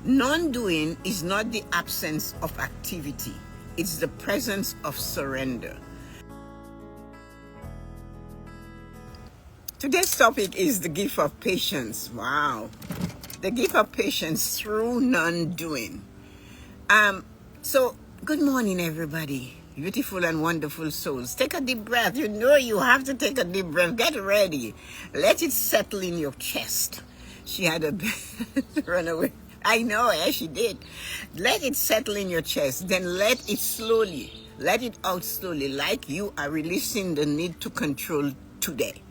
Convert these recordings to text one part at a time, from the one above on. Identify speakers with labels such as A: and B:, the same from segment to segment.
A: Non-doing is not the absence of activity. It's the presence of surrender. Today's topic is the gift of patience. Wow. The gift of patience through non-doing. So, good morning, everybody. Beautiful and wonderful souls. Take a deep breath. You know you have to take a deep breath. Get ready. Let it settle in your chest. She had a run away. I know, she did. Let it settle in your chest. Then let it out slowly, like you are releasing the need to control today.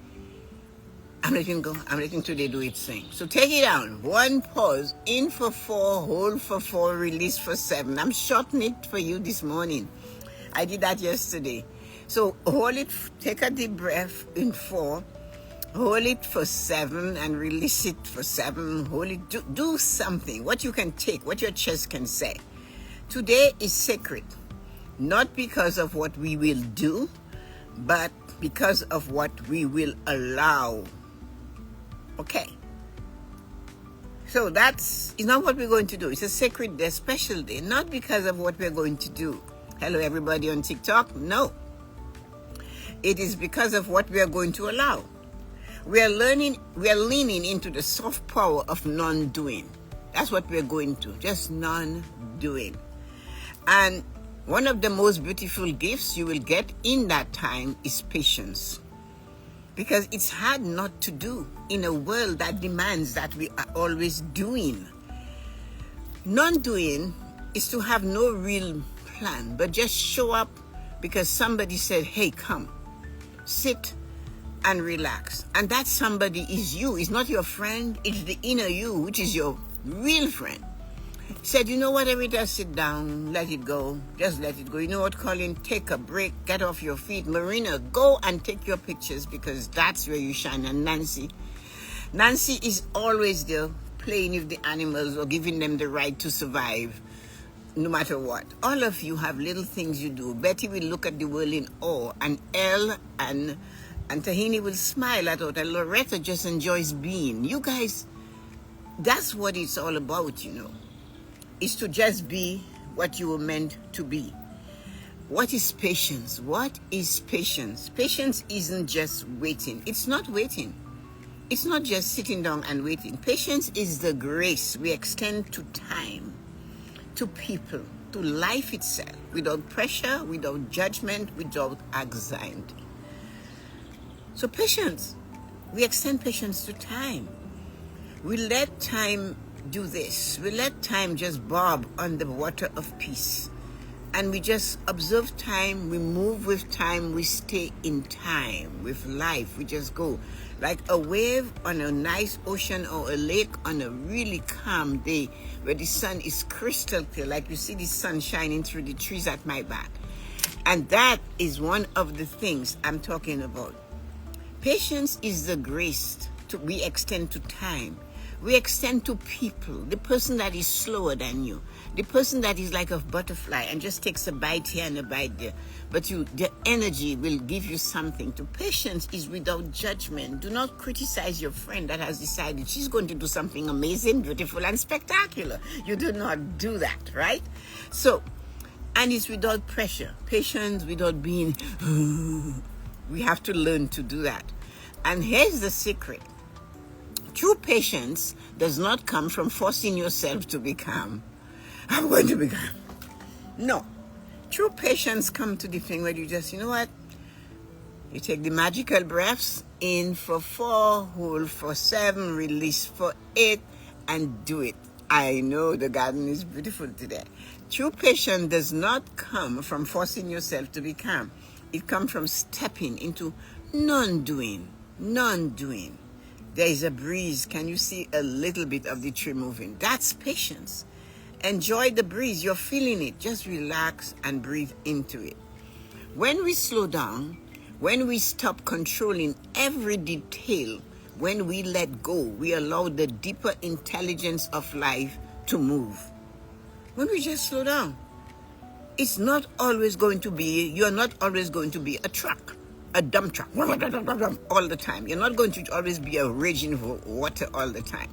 A: I'm letting go. I'm letting today do its thing. So take it down. 1 pause. In for 4, hold for 4, release for 7. I'm shortening it for you this morning. I did that yesterday. So hold it, take a deep breath in 4. Hold it for 7 and release it for 7. Hold it. Do something. What you can take, what your chest can say. Today is sacred. Not because of what we will do, but because of what we will allow. Okay. So it's not what we're going to do. It's a sacred day, special day. Not because of what we're going to do. Hello, everybody on TikTok. No. It is because of what we are going to allow. We are learning, we are leaning into the soft power of non-doing. That's what we're going to, just non-doing. And one of the most beautiful gifts you will get in that time is patience. Because it's hard not to do in a world that demands that we are always doing. Non-doing is to have no real plan, but just show up because somebody said, hey, come, sit and relax. And that somebody is you. It's not your friend. It's the inner you, which is your real friend. Said, you know what, Everita, sit down, let it go. Just let it go. You know what, Colin? Take a break, get off your feet. Marina, go and take your pictures because that's where you shine. And Nancy is always there playing with the animals or giving them the right to survive no matter what. All of you have little things you do. Betty will look at the world in awe, and Elle and Tahini will smile at it, and Loretta just enjoys being. You guys, that's what it's all about, you know. Is to just be what you were meant to be. What is patience? What is patience? Patience isn't just waiting. It's not waiting. It's not just sitting down and waiting. Patience is the grace we extend to time, to people, to life itself, without pressure, without judgment, without anxiety. So patience, we extend patience to time. We let time do this. We let time just bob on the water of peace. And we just observe time, we move with time, we stay in time with life. We just go like a wave on a nice ocean or a lake on a really calm day where the sun is crystal clear, like you see the sun shining through the trees at my back. And that is one of the things I'm talking about. Patience is the grace we extend to time. We extend to people, the person that is slower than you, the person that is like a butterfly and just takes a bite here and a bite there. But the energy will give you something. To patience is without judgment. Do not criticize your friend that has decided she's going to do something amazing, beautiful, and spectacular. You do not do that, right? So, and it's without pressure. Patience without being, we have to learn to do that. And here's the secret. True patience does not come from forcing yourself to be calm. I'm going to be calm. No. True patience comes to the thing where you just, you know what? You take the magical breaths in for 4, hold for 7, release for 8, and do it. I know the garden is beautiful today. True patience does not come from forcing yourself to be calm. It comes from stepping into non-doing. Non-doing. There is a breeze. Can you see a little bit of the tree moving? That's patience. Enjoy the breeze. You're feeling it. Just relax and breathe into it. When we slow down, when we stop controlling every detail, when we let go, we allow the deeper intelligence of life to move. When we just slow down, it's not always going to be, you're not always going to be a truck. A dump truck all the time. You're not going to always be a raging water all the time.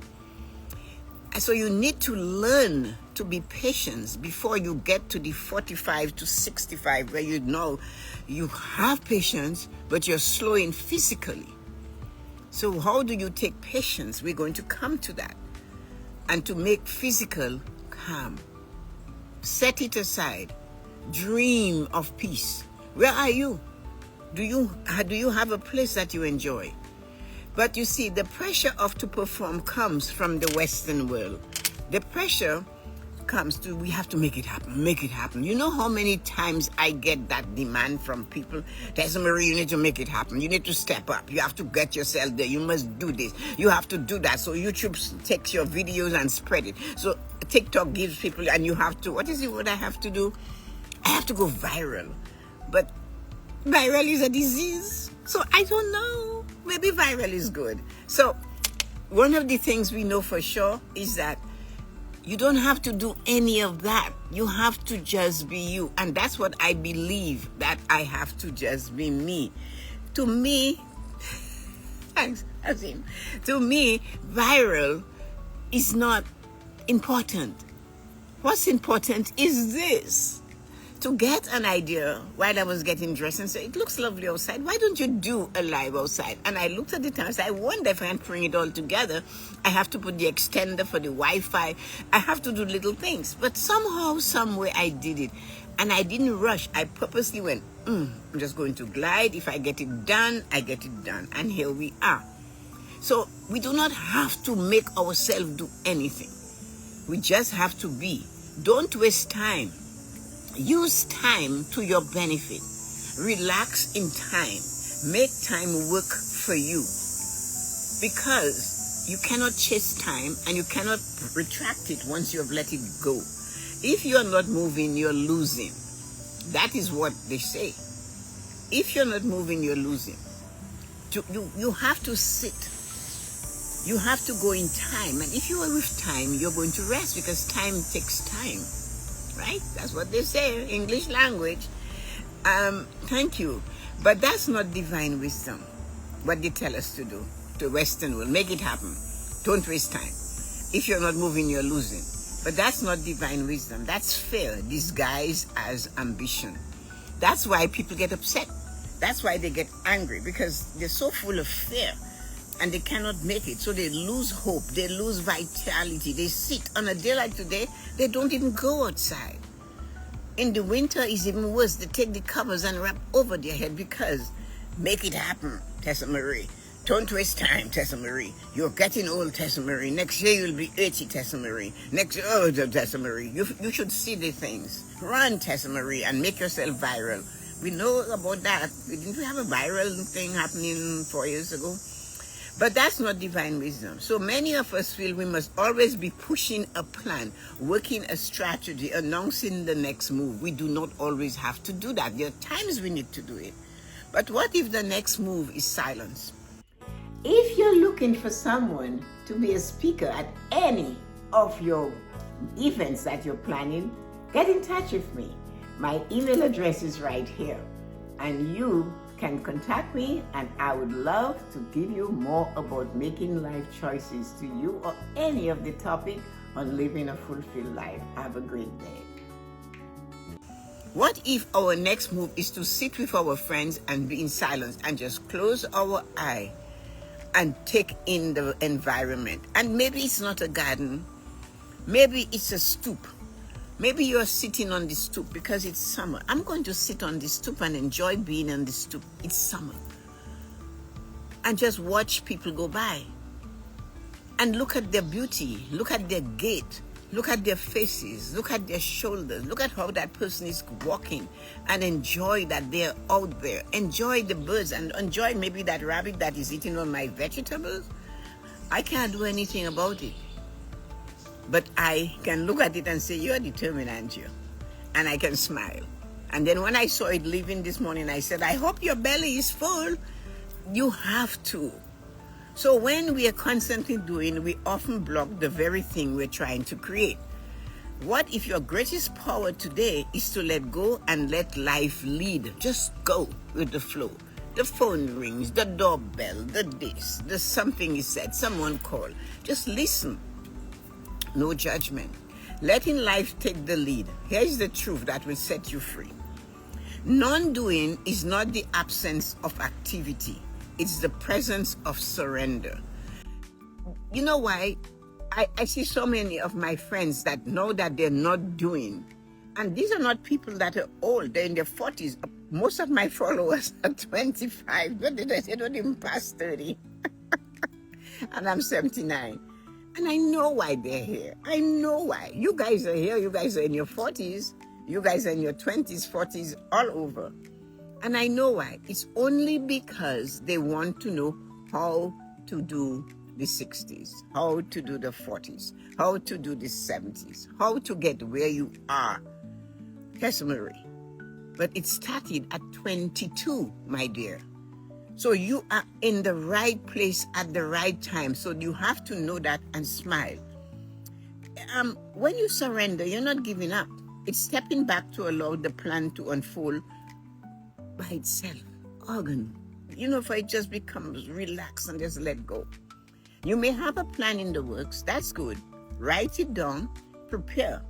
A: So you need to learn to be patient before you get to the 45 to 65, where you know you have patience, but you're slowing physically. So how do you take patience? We're going to come to that. And to make physical calm. Set it aside. Dream of peace. Where are you? Do you have a place that you enjoy? But you see, the pressure to perform comes from the Western world. The pressure comes to, we have to make it happen, make it happen. You know how many times I get that demand from people? Tessa-Marie, you need to make it happen. You need to step up. You have to get yourself there. You must do this. You have to do that. So YouTube takes your videos and spread it. So TikTok gives people, and you have to, what is it what I have to do? I have to go viral. But viral is a disease. So I don't know. Maybe viral is good. So one of the things we know for sure is that you don't have to do any of that. You have to just be you. And that's what I believe, that I have to just be me. To me, thanks, Azim. To me, viral is not important. What's important is this. To get an idea while I was getting dressed and say, it looks lovely outside. Why don't you do a live outside? And I looked at the time and said, I wonder if I can bring it all together. I have to put the extender for the Wi-Fi. I have to do little things. But somehow, some way I did it. And I didn't rush. I purposely went, I'm just going to glide. If I get it done, I get it done. And here we are. So we do not have to make ourselves do anything. We just have to be. Don't waste time. Use time to your benefit. Relax in time. Make time work for you. Because you cannot chase time and you cannot retract it once you have let it go. If you are not moving, you're losing. That is what they say. If you're not moving, you're losing. You have to sit. You have to go in time. And if you are with time, you're going to rest, because time takes time. Right? That's what they say, English language. Thank you. But that's not divine wisdom, what they tell us to do. The Western world, make it happen. Don't waste time. If you're not moving, you're losing. But that's not divine wisdom. That's fear disguised as ambition. That's why people get upset. That's why they get angry, because they're so full of fear and they cannot make it. So they lose hope. They lose vitality. They sit on a day like today. They don't even go outside. In the winter, it's even worse. They take the covers and wrap over their head, because make it happen, Tessa-Marie. Don't waste time, Tessa-Marie. You're getting old, Tessa-Marie. Next year you'll be 80, Tessa-Marie. Next year, oh, Tessa-Marie. You should see the things. Run, Tessa-Marie, and make yourself viral. We know about that. Didn't we have a viral thing happening 4 years ago? But that's not divine wisdom. So many of us feel we must always be pushing a plan, working a strategy, announcing the next move. We do not always have to do that. There are times we need to do it. But what if the next move is silence? If you're looking for someone to be a speaker at any of your events that you're planning, get in touch with me. My email address is right here. And you can contact me, and I would love to give you more about making life choices to you, or any of the topic on living a fulfilled life. Have a great day. What if our next move is to sit with our friends and be in silence and just close our eye and take in the environment? And maybe it's not a garden. Maybe it's a stoop. Maybe you're sitting on the stoop because it's summer. I'm going to sit on the stoop and enjoy being on the stoop. It's summer. And just watch people go by. And look at their beauty. Look at their gait. Look at their faces. Look at their shoulders. Look at how that person is walking. And enjoy that they're out there. Enjoy the birds, and enjoy maybe that rabbit that is eating all my vegetables. I can't do anything about it. But I can look at it and say, you're determined, aren't you? And I can smile. And then when I saw it leaving this morning, I said, I hope your belly is full. You have to. So when we are constantly doing, we often block the very thing we're trying to create. What if your greatest power today is to let go and let life lead? Just go with the flow. The phone rings, the doorbell, the something is said, someone called. Just listen. no judgment. Letting life take the lead. Here's the truth that will set you free. Non-doing is not the absence of activity. It's the presence of surrender. You know why? I see so many of my friends that know that they're not doing. And these are not people that are old. They're in their 40s. Most of my followers are 25. They don't even pass 30. And I'm 79. And I know why they're here. I know why. You guys are here. You guys are in your 40s. You guys are in your 20s, 40s, all over. And I know why. It's only because they want to know how to do the 60s, how to do the 40s, how to do the 70s, how to get where you are. Tessa-Marie. But it started at 22, my dear. So you are in the right place at the right time. So you have to know that and smile. When you surrender, you're not giving up. It's stepping back to allow the plan to unfold by itself. Organ. For it just becomes relaxed and just let go. You may have a plan in the works. That's good. Write it down. Prepare.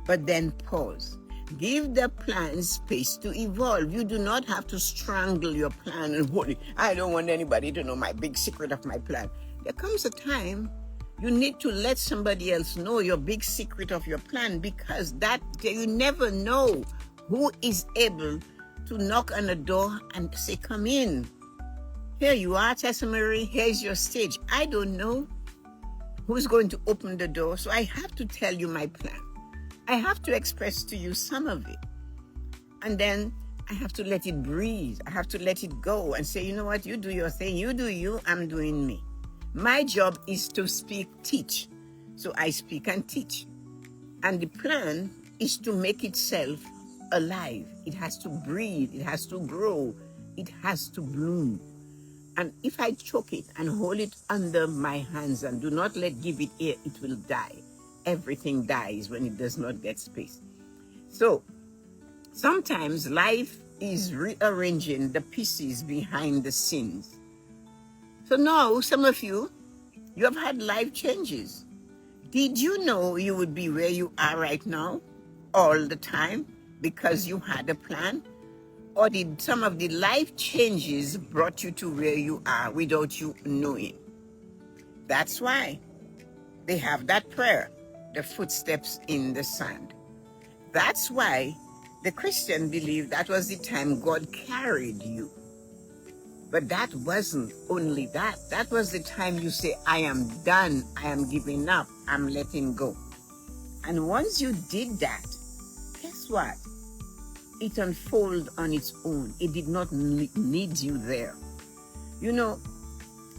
A: But then pause. Give the plan space to evolve. You do not have to strangle your plan and hold it. I don't want anybody to know my big secret of my plan. There comes a time you need to let somebody else know your big secret of your plan, because that you never know who is able to knock on the door and say, come in. Here you are, Tessa-Marie. Here's your stage. I don't know who's going to open the door, so I have to tell you my plan. I have to express to you some of it. And then I have to let it breathe. I have to let it go and say, you know what, you do your thing. You do you, I'm doing me. My job is to speak, teach. So I speak and teach. And the plan is to make itself alive. It has to breathe. It has to grow. It has to bloom. And if I choke it and hold it under my hands and do not give it air, it will die. Everything dies when it does not get space. So sometimes life is rearranging the pieces behind the scenes. So now, some of you have had life changes. Did you know you would be where you are right now all the time because you had a plan? Or did some of the life changes brought you to where you are without you knowing? That's why they have that prayer, the footsteps in the sand. That's why the Christian believe that was the time God carried you. But that wasn't only that. That was the time you say, I am done. I am giving up. I'm letting go. And once you did that, guess what? It unfolded on its own. It did not need you there.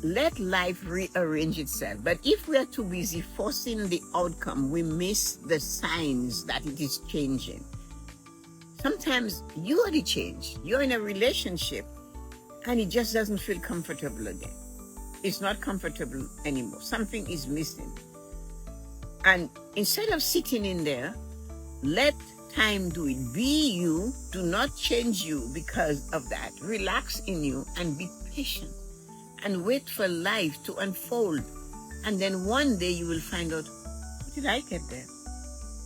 A: Let life rearrange itself. But if we are too busy forcing the outcome, we miss the signs that it is changing. Sometimes you are the change. You're in a relationship and it just doesn't feel comfortable again. It's not comfortable anymore. Something is missing. And instead of sitting in there, let time do it. Be you. Do not change you because of that. Relax in you and be patient and wait for life to unfold. And then one day you will find out, how did I get there?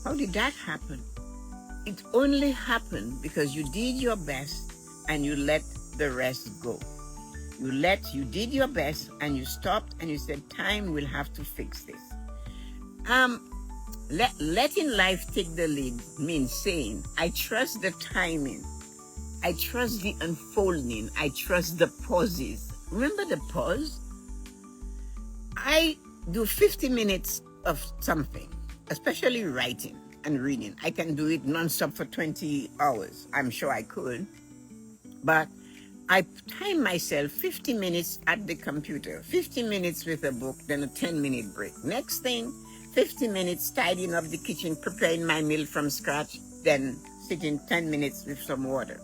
A: How did that happen? It only happened because you did your best and you let the rest go. You did your best and you stopped and you said, time will have to fix this. Letting life take the lead means saying, I trust the timing. I trust the unfolding. I trust the pauses. Remember the pause? I do 50 minutes of something, especially writing and reading. I can do it nonstop for 20 hours. I'm sure I could. But I time myself 50 minutes at the computer, 50 minutes with a book, then a 10-minute break. Next thing, 50 minutes tidying up the kitchen, preparing my meal from scratch, then sitting 10 minutes with some water.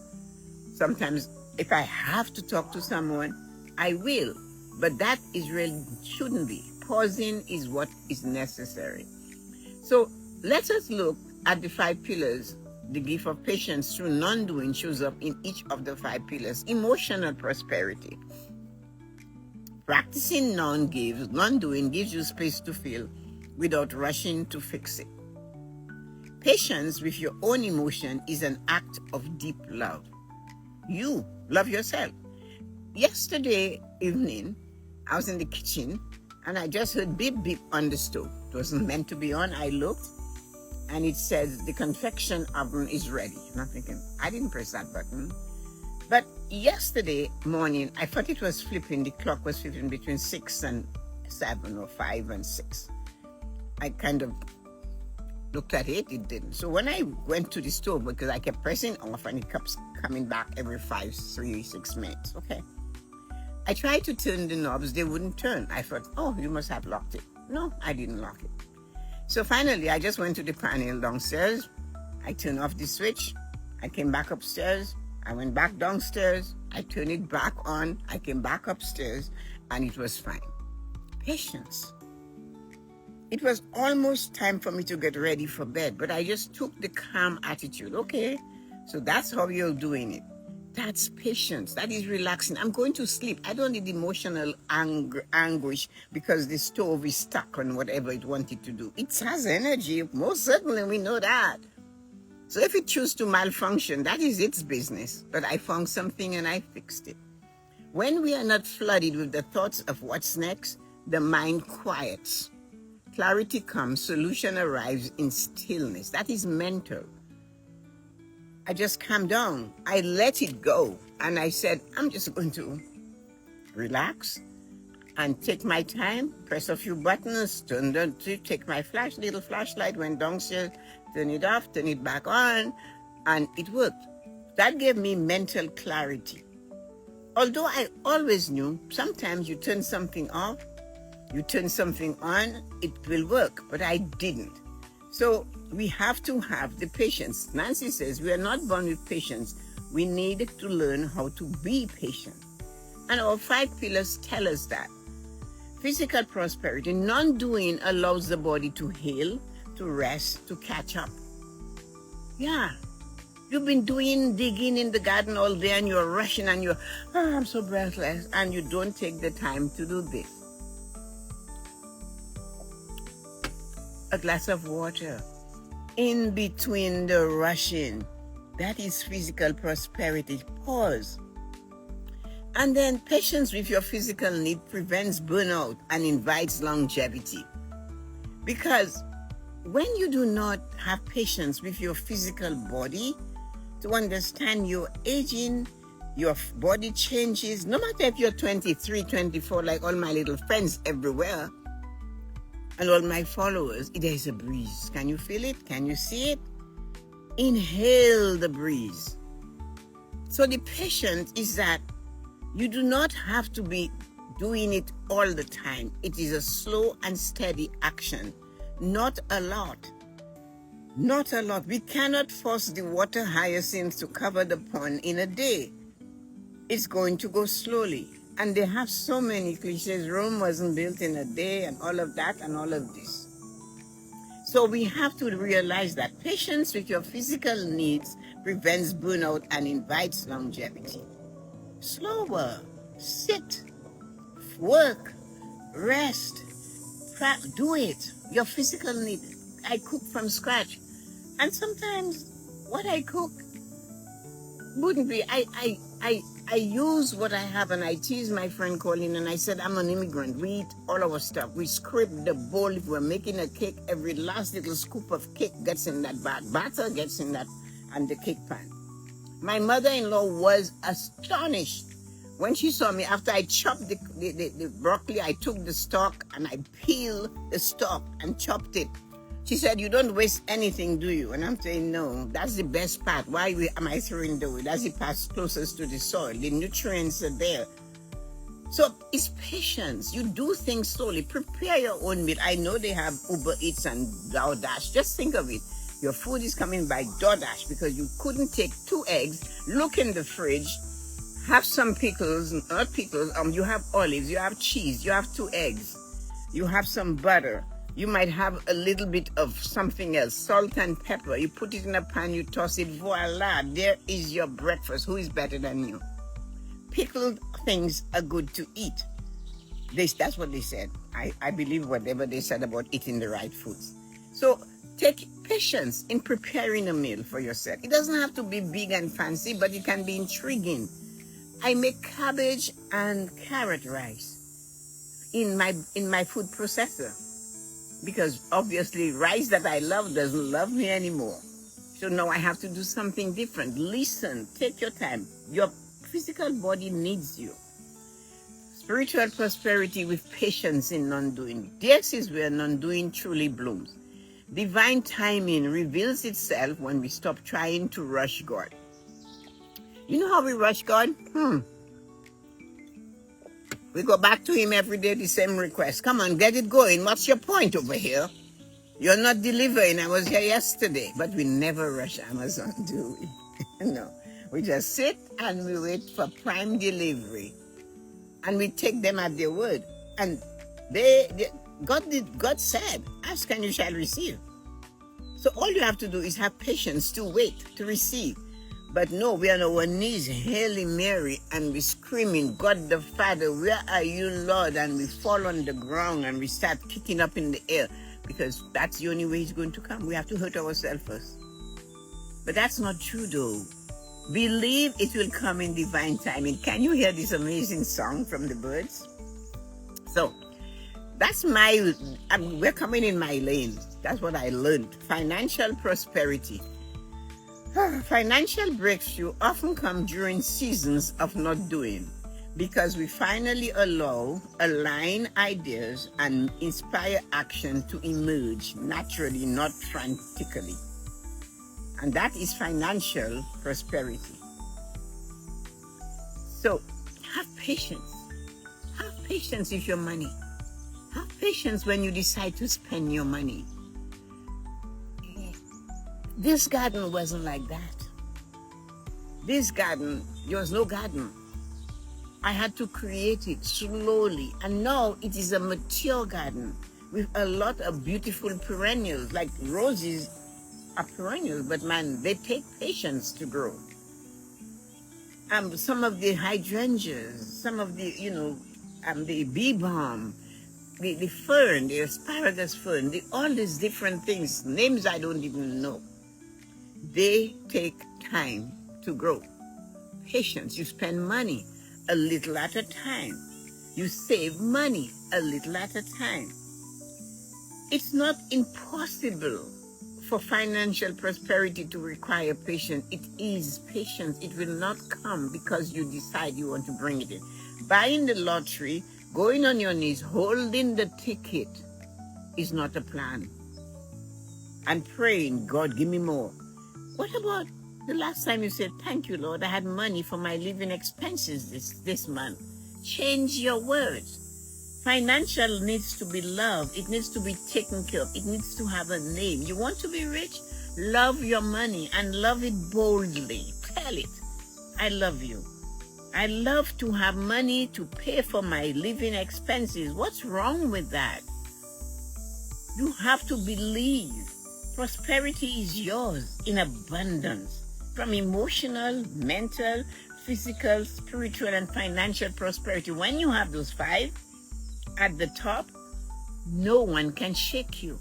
A: Sometimes if I have to talk to someone, I will, but that is really shouldn't be. Pausing is what is necessary. So let us look at the 5 pillars. The gift of patience through non-doing shows up in each of the 5 pillars. Emotional prosperity. Practicing non-doing gives you space to feel without rushing to fix it. Patience with your own emotion is an act of deep love. You love yourself. Yesterday evening, I was in the kitchen and I just heard beep beep on the stove. It wasn't meant to be on. I looked and it says the confection oven is ready. And I'm thinking, I didn't press that button. But yesterday morning, I thought it was flipping. The clock was flipping between 6 and 7 or 5 and 6. I kind of looked at it, it didn't. So when I went to the stove, because I kept pressing off and it kept coming back every 5, 3, 6 minutes. Okay. I tried to turn the knobs, they wouldn't turn. I thought, oh, you must have locked it. No, I didn't lock it. So finally, I just went to the panel downstairs. I turned off the switch. I came back upstairs. I went back downstairs. I turned it back on. I came back upstairs and it was fine. Patience. It was almost time for me to get ready for bed, but I just took the calm attitude. Okay, so that's how you're doing it. That's patience. That is relaxing. I'm going to sleep. I don't need emotional anguish because the stove is stuck on whatever it wanted to do. It has energy. Most certainly, we know that. So if it chooses to malfunction, that is its business. But I found something and I fixed it. When we are not flooded with the thoughts of what's next, the mind quiets. Clarity comes, solution arrives in stillness. That is mental. I just calmed down. I let it go. And I said, I'm just going to relax and take my time, press a few buttons, take my little flashlight, went downstairs, turn it off, turn it back on, and it worked. That gave me mental clarity. Although I always knew sometimes you turn something off, you turn something on, it will work, but I didn't. So we have to have the patience. Nancy says we are not born with patience. We need to learn how to be patient. And our 5 pillars tell us that. Physical prosperity, non-doing allows the body to heal, to rest, to catch up. Yeah. You've been digging in the garden all day and you're rushing and I'm so breathless, and you don't take the time to do this. A glass of water in between the rushing. That is physical prosperity. Pause. And then patience with your physical need prevents burnout and invites longevity. Because when you do not have patience with your physical body to understand you're aging, your body changes, no matter if you're 23, 24, like all my little friends everywhere, and all my followers, there is a breeze. Can you feel it? Can you see it? Inhale the breeze. So the patience is that you do not have to be doing it all the time. It is a slow and steady action. Not a lot. Not a lot. We cannot force the water hyacinth to cover the pond in a day. It's going to go slowly. And they have so many cliches. Rome wasn't built in a day and all of that and all of this. So we have to realize that patience with your physical needs prevents burnout and invites longevity. Slower, sit, work, rest, do it. Your physical need. I cook from scratch. And sometimes what I cook wouldn't be, I use what I have, and I tease my friend Colin and I said, I'm an immigrant. We eat all our stuff. We scrape the bowl. If we're making a cake, every last little scoop of cake gets in that batter gets in that, and the cake pan. My mother-in-law was astonished when she saw me after I chopped the broccoli. I took the stalk and I peeled the stalk and chopped it. She said, you don't waste anything, do you? And I'm saying, no, that's the best part. Why am I throwing the away? That's the part closest to the soil. The nutrients are there. So it's patience. You do things slowly. Prepare your own meal. I know they have Uber Eats and DoorDash. Just think of it. Your food is coming by DoorDash because you couldn't take 2 eggs, look in the fridge, have some pickles, not pickles, you have olives, you have cheese, you have 2 eggs, you have some butter. You might have a little bit of something else, salt and pepper. You put it in a pan, you toss it, voila, there is your breakfast. Who is better than you? Pickled things are good to eat. That's what they said. I believe whatever they said about eating the right foods. So take patience in preparing a meal for yourself. It doesn't have to be big and fancy, but it can be intriguing. I make cabbage and carrot rice in my food processor because obviously rice that I love doesn't love me anymore. So now I have to do something different. Listen, take your time. Your physical body needs you. Spiritual prosperity with patience in non-doing. This is where non-doing truly blooms. Divine timing reveals itself when we stop trying to rush God. You know how we rush God? We go back to him every day, the same request. Come on, get it going. What's your point over here? You're not delivering. I was here yesterday. But we never rush Amazon, do we? No. We just sit and we wait for prime delivery. And we take them at their word. And God said, ask and you shall receive. So all you have to do is have patience to wait, to receive. But no, we are on our knees, hailing Mary, and we screaming, God the Father, where are you, Lord? And we fall on the ground and we start kicking up in the air because that's the only way he's going to come. We have to hurt ourselves first. But that's not true though. Believe it will come in divine timing. Can you hear this amazing song from the birds? So that's we're coming in my lane. That's what I learned. Financial prosperity. Financial breakthrough often come during seasons of not doing because we finally align ideas and inspire action to emerge naturally, not frantically. And that is financial prosperity. So have patience. Have patience with your money. Have patience when you decide to spend your money. This garden wasn't like that. This garden, there was no garden. I had to create it slowly. And now it is a mature garden with a lot of beautiful perennials. Like roses are perennials, but man, they take patience to grow. Some of the hydrangeas, some of the, the bee balm, the fern, the asparagus fern, all these different things, names I don't even know. They take time to grow. Patience. You spend money a little at a time. You save money a little at a time. It's not impossible for financial prosperity to require patience. It is patience. It will not come because you decide you want to bring it in. Buying the lottery, going on your knees, holding the ticket is not a plan. And praying, God, give me more. What about the last time you said, thank you, Lord, I had money for my living expenses this month? Change your words. Financial needs to be loved. It needs to be taken care of. It needs to have a name. You want to be rich? Love your money and love it boldly. Tell it, I love you. I love to have money to pay for my living expenses. What's wrong with that? You have to believe. Prosperity is yours in abundance, from emotional, mental, physical, spiritual, and financial prosperity. When you have those 5 at the top, no one can shake you.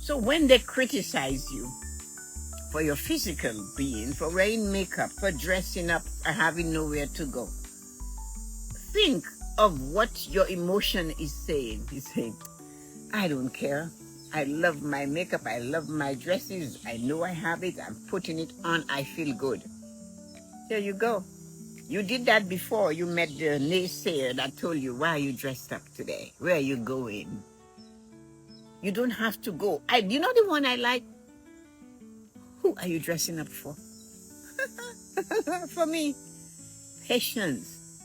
A: So when they criticize you for your physical being, for wearing makeup, for dressing up, or having nowhere to go, think of what your emotion is saying. He's saying, I don't care. I love my makeup. I love my dresses. I know I have it. I'm putting it on. I feel good. There you go. You did that before. You met the naysayer that told you, why are you dressed up today? Where are you going? You don't have to go. You know the one I like? Who are you dressing up for? For me, patience.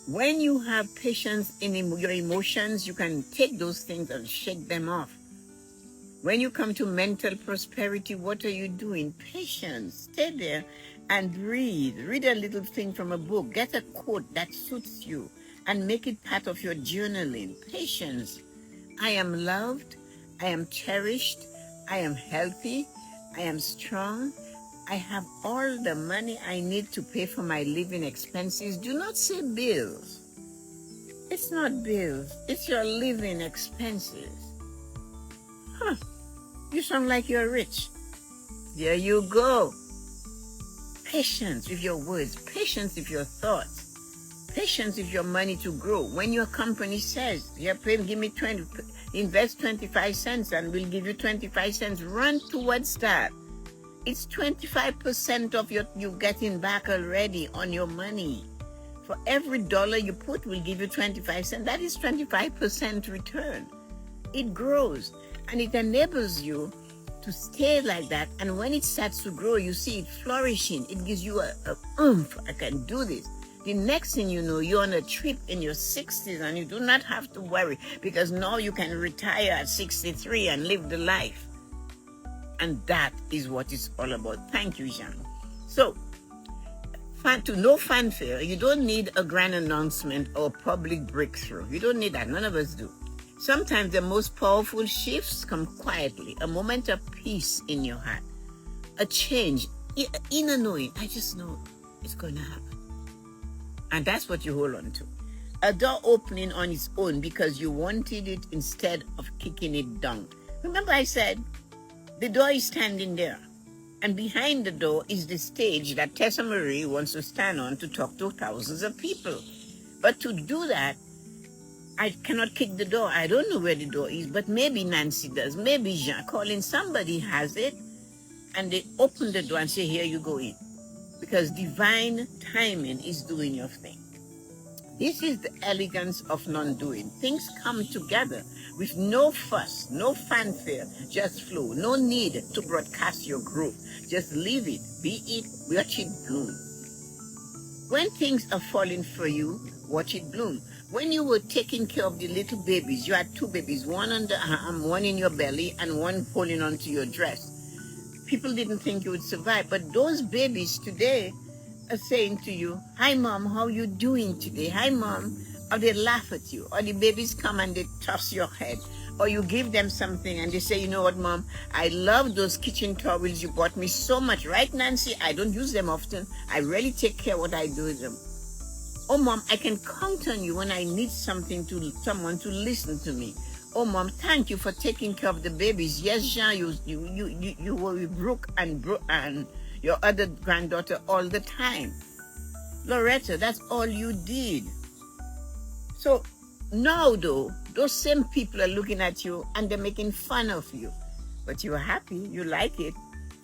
A: When you have patience in your emotions, you can take those things and shake them off. When you come to mental prosperity, what are you doing? Patience. Stay there and read. Read a little thing from a book. Get a quote that suits you and make it part of your journaling. Patience. I am loved. I am cherished. I am healthy. I am strong. I have all the money I need to pay for my living expenses. Do not say bills. It's not bills. It's your living expenses. Huh. You sound like you're rich. There you go. Patience with your words. Patience with your thoughts. Patience with your money to grow. When your company says, yeah, give me 20, invest 25 cents and we'll give you 25 cents, run towards that. It's 25% of you getting back already on your money. For every dollar you put, we'll give you 25 cents. That is 25% return. It grows and it enables you to stay like that. And when it starts to grow, you see it flourishing. It gives you a oomph. I can do this. The next thing you know, you're on a trip in your 60s and you do not have to worry because now you can retire at 63 and live the life. And that is what it's all about. Thank you, Jean. So, to no fanfare, you don't need a grand announcement or public breakthrough. You don't need that. None of us do. Sometimes the most powerful shifts come quietly. A moment of peace in your heart. A change. Inner knowing. I just know it's going to happen. And that's what you hold on to. A door opening on its own because you wanted it instead of kicking it down. Remember I said, the door is standing there. And behind the door is the stage that Tessa-Marie wants to stand on to talk to thousands of people. But to do that, I cannot kick the door. I don't know where the door is, but maybe Nancy does. Maybe Jean, Colin, somebody has it. And they open the door and say, here you go in. Because divine timing is doing your thing. This is the elegance of non-doing. Things come together with no fuss, no fanfare, just flow. No need to broadcast your growth. Just leave it, be it, watch it bloom. When things are falling for you, watch it bloom. When you were taking care of the little babies, you had two babies, one on the arm, one in your belly, and one holding onto your dress. People didn't think you would survive, but those babies today are saying to you, hi mom, how you doing today? Hi mom. Or they laugh at you. Or the babies come and they toss your head. Or you give them something and they say, you know what mom, I love those kitchen towels you bought me so much. Right, Nancy? I don't use them often. I really take care what I do with them. Oh mom, I can count on you when I need someone to listen to me. Oh mom, thank you for taking care of the babies. Yes, Jean, you were with Brooke and your other granddaughter all the time. Loretta, that's all you did. So now though, those same people are looking at you and they're making fun of you. But you're happy, you like it.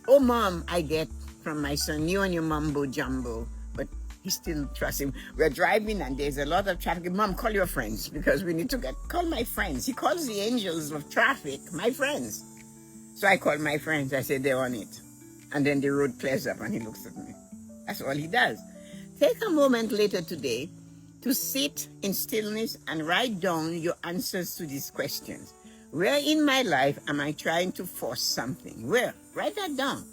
A: Oh mom, I get from my son, you and your mumbo jumbo. But he still trusts him. We're driving and there's a lot of traffic. Mom, call your friends because we need to call my friends. He calls the angels of traffic, my friends. So I called my friends. I said, they're on it. And then the road clears up and he looks at me. That's all he does. Take a moment later today to sit in stillness and write down your answers to these questions. Where in my life am I trying to force something? Where? Write that down.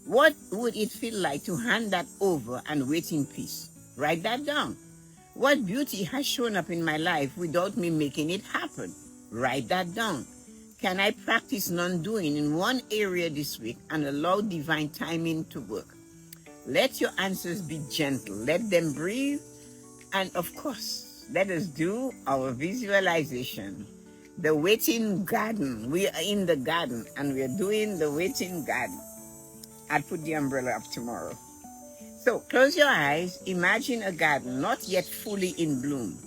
A: What would it feel like to hand that over and wait in peace? Write that down. What beauty has shown up in my life without me making it happen? Write that down. Can I practice non-doing in one area this week and allow divine timing to work? Let your answers be gentle. Let them breathe. And of course, let us do our visualization. The waiting garden. We are in the garden and we are doing the waiting garden. I'll put the umbrella up tomorrow. So close your eyes. Imagine a garden not yet fully in bloom.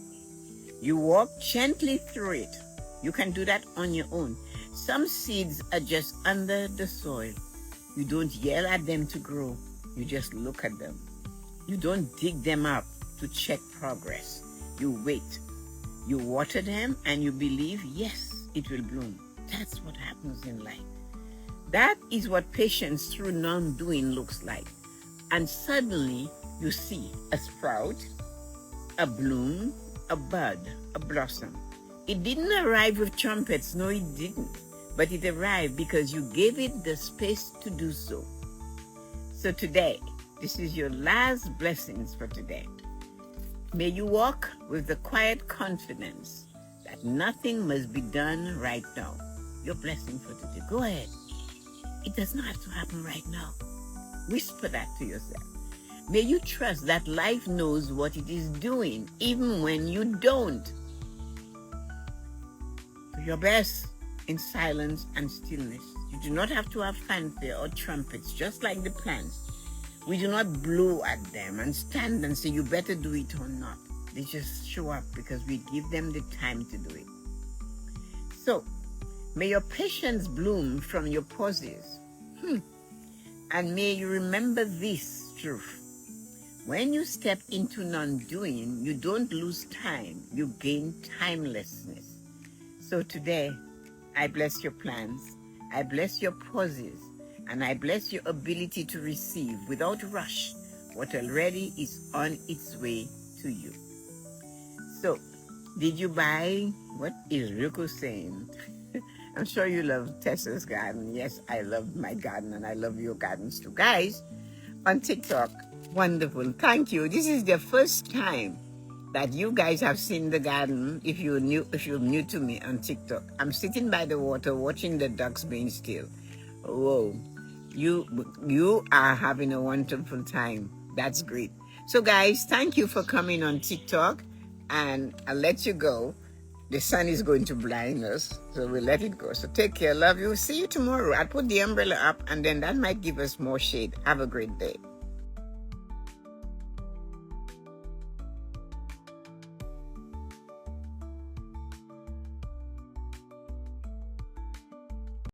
A: You walk gently through it. You can do that on your own. Some seeds are just under the soil. You don't yell at them to grow. You just look at them. You don't dig them up to check progress. You wait. You water them and you believe, yes, it will bloom. That's what happens in life. That is what patience through non-doing looks like. And suddenly you see a sprout, a bloom, a bud, a blossom. It didn't arrive with trumpets. No, it didn't. But it arrived because you gave it the space to do so. So today, this is your last blessings for today. May you walk with the quiet confidence that nothing must be done right now. Your blessing for today. Go ahead. It does not have to happen right now. Whisper that to yourself. May you trust that life knows what it is doing, even when you don't. Do your best in silence and stillness. You do not have to have fanfare or trumpets, just like the plants. We do not blow at them and stand and say, you better do it or not. They just show up because we give them the time to do it. So, may your patience bloom from your pauses. And may you remember this truth. When you step into non-doing, you don't lose time, you gain timelessness. So today, I bless your plans, I bless your pauses, and I bless your ability to receive without rush what already is on its way to you. So, did you buy? What is Rico saying? I'm sure you love Tessa's garden. Yes, I love my garden and I love your gardens too. Guys, on TikTok, wonderful. Thank you. This is the first time that you guys have seen the garden. If you're new to me on TikTok, I'm sitting by the water watching the ducks being still. Whoa, you are having a wonderful time. That's great. So guys, thank you for coming on TikTok, and I'll let you go. The sun is going to blind us, so we'll let it go. So take care. Love you. See you tomorrow. I'll put the umbrella up, and then that might give us more shade. Have a great day.